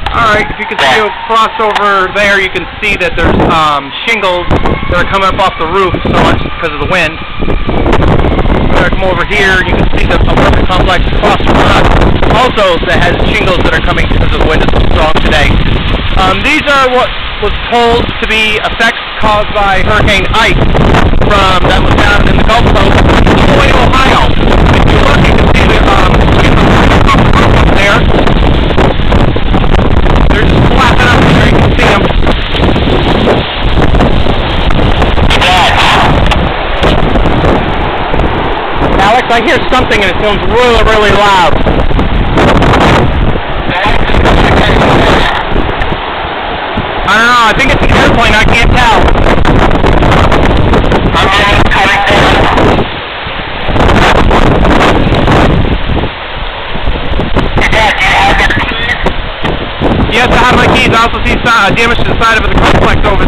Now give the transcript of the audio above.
Alright, if you can see across over there, you can see that there's shingles that are coming up off the roof so much because of the wind. I'm going to come over here, and you can see the apartment complex across from us also that has shingles that are coming because of the wind is so strong today. These are what was told to be effects caused by Hurricane Ike that was down in the Gulf Coast all the way to Ohio. If you look, you can see the shingles off the roof up there. They're just flapping up there, you can see them. Alex, I hear something and it sounds really, really loud. I don't know, I think it's an airplane, I can't tell. Yes, I have my keys. I also see damage to the side of the complex over